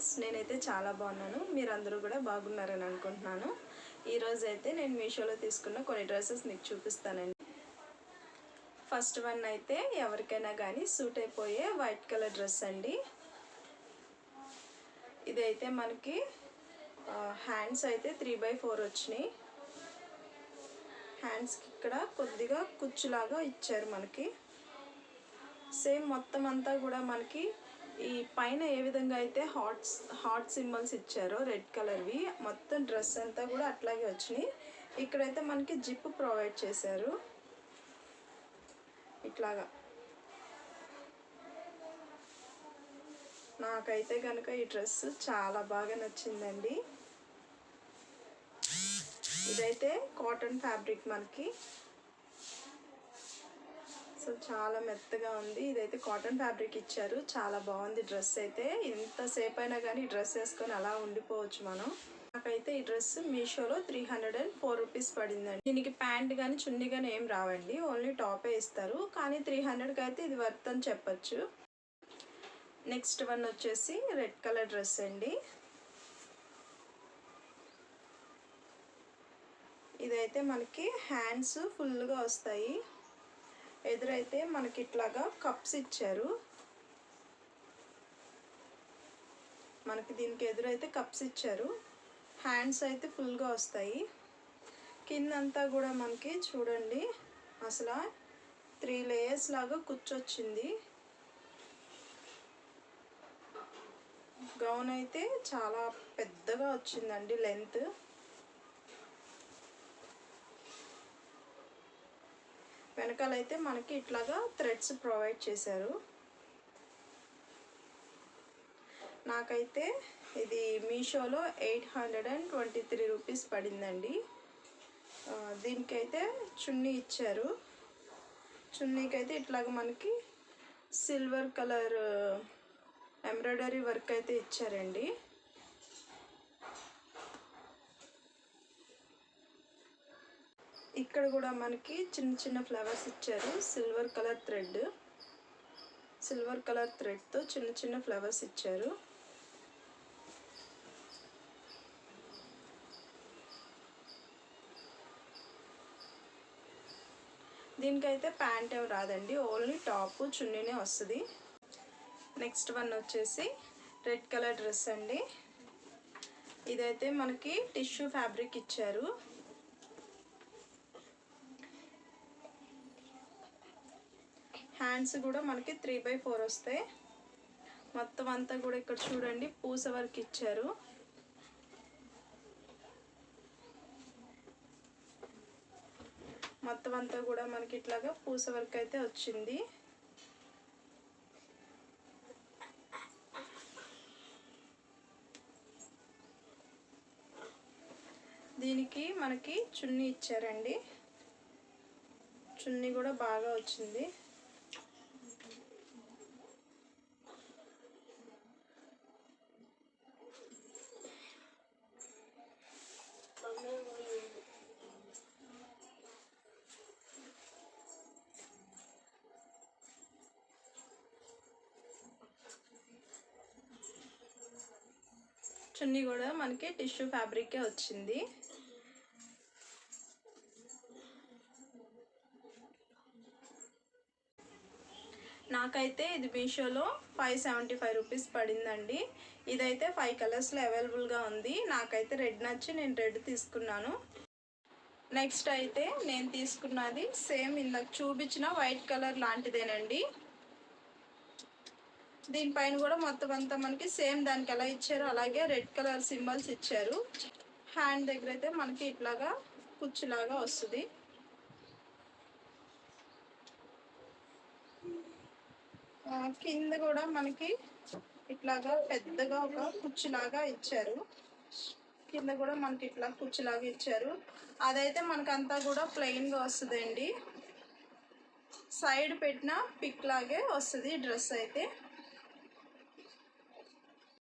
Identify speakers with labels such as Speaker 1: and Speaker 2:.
Speaker 1: Friends, నేనైతే చాలా బాగున్నాను. మీరందరూ కూడా బాగున్నారని అనుకుంటున్నాను. ఈరోజు అయితే నేను మీషోలో తీసుకున్న కొన్ని డ్రెస్సెస్ మీకు చూపిస్తానండి. ఫస్ట్ వన్ అయితే ఎవరికైనా కానీ సూట్ అయిపోయే వైట్ కలర్ డ్రెస్ అండి. ఇదైతే మనకి హ్యాండ్స్ అయితే 3/4 వచ్చినాయి. హ్యాండ్స్కి ఇక్కడ కొద్దిగా కుచ్చులాగా ఇచ్చారు మనకి. సేమ్ మొత్తం అంతా కూడా మనకి ఈ పైన ఏ విధంగా అయితే హార్ట్ సింబల్స్ ఇచ్చారో రెడ్ కలర్వి, మొత్తం డ్రెస్ అంతా కూడా అట్లాగే వచ్చినాయి. ఇక్కడైతే మనకి జిప్ ప్రొవైడ్ చేశారు ఇట్లాగా. నాకైతే కనుక ఈ డ్రెస్ చాలా బాగా నచ్చిందండి. ఇదైతే కాటన్ ఫ్యాబ్రిక్ మనకి, సో చాలా మెత్తగా ఉంది. ఇదైతే కాటన్ ఫ్యాబ్రిక్ ఇచ్చారు, చాలా బాగుంది డ్రెస్ అయితే. ఇంతసేపు అయినా కానీ ఈ డ్రెస్ వేసుకొని అలా ఉండిపోవచ్చు మనం. నాకైతే ఈ డ్రెస్ మీషోలో 304 రూపీస్ పడిందండి. దీనికి ప్యాంట్ కానీ చున్నీ కానీ ఏం రావండి, ఓన్లీ టాపే ఇస్తారు. కానీ 300కి అయితే ఇది వర్త్ అని చెప్పచ్చు. నెక్స్ట్ వన్ వచ్చేసి రెడ్ కలర్ డ్రెస్ అండి. ఇదైతే మనకి హ్యాండ్స్ ఫుల్గా వస్తాయి. ఎదురైతే మనకి ఇట్లాగా కప్స్ ఇచ్చారు. మనకి దీనికి ఎదురైతే కప్స్ ఇచ్చారు. హ్యాండ్స్ అయితే ఫుల్గా వస్తాయి. కిందంతా కూడా మనకి చూడండి అసలు 3 లేయర్స్ లాగా కుచ్చొచ్చింది. గౌన్ అయితే చాలా పెద్దగా వచ్చిందండి లెంత్. వెనకాలైతే మనకి ఇట్లాగా థ్రెడ్స్ ప్రొవైడ్ చేశారు. నాకైతే ఇది మీషోలో 823 రూపీస్ పడిందండి. దీనికైతే చున్నీ ఇచ్చారు. చున్నీకైతే ఇట్లాగ మనకి సిల్వర్ కలర్ ఎంబ్రాయిడరీ వర్క్ అయితే ఇచ్చారండి. ఇక్కడ కూడా మనకి చిన్న చిన్న ఫ్లవర్స్ ఇచ్చారు. సిల్వర్ కలర్ థ్రెడ్తో చిన్న చిన్న ఫ్లవర్స్ ఇచ్చారు. దీనికైతే ప్యాంట్ ఏమి రాదండి, ఓన్లీ టాప్ చున్నీనే వస్తుంది. నెక్స్ట్ వన్ వచ్చేసి రెడ్ కలర్ డ్రెస్ అండి. ఇదైతే మనకి టిష్యూ ఫ్యాబ్రిక్ ఇచ్చారు. హ్యాండ్స్ కూడా మనకి 3/4 వస్తాయి. మొత్తం అంతా కూడా ఇక్కడ చూడండి పూస వర్క్ ఇచ్చారు. మొత్తం అంతా కూడా మనకి ఇట్లాగా పూస వర్క్ అయితే వచ్చింది. దీనికి మనకి చున్నీ ఇచ్చారండి. చున్నీ కూడా బాగా వచ్చింది. చున్నీ కూడా మనకి టిష్యూ ఫ్యాబ్రికే వచ్చింది. నాకైతే ఇది మీషోలో 575 రూపీస్ పడిందండి. ఇదైతే 5 కలర్స్లో అవైలబుల్గా ఉంది. నాకైతే రెడ్ నచ్చి నేను రెడ్ తీసుకున్నాను. నెక్స్ట్ అయితే నేను తీసుకున్నది సేమ్ ఇందాక చూపించిన వైట్ కలర్ లాంటిదేనండి. దీనిపైన కూడా మొత్తం అంతా మనకి సేమ్ దానికి ఎలా ఇచ్చారో అలాగే రెడ్ కలర్ సింబల్స్ ఇచ్చారు. హ్యాండ్ దగ్గర అయితే మనకి ఇట్లాగా కుచ్చులాగా వస్తుంది. కింద కూడా మనకి ఇట్లాగా పెద్దగా ఒక కుచ్చులాగా ఇచ్చారు. కింద కూడా మనకి ఇట్లా కుచ్చులాగా ఇచ్చారు. అదైతే మనకంతా కూడా ప్లెయిన్గా వస్తుందండి. సైడ్ పెట్టిన పిక్ లాగే వస్తుంది డ్రెస్ అయితే.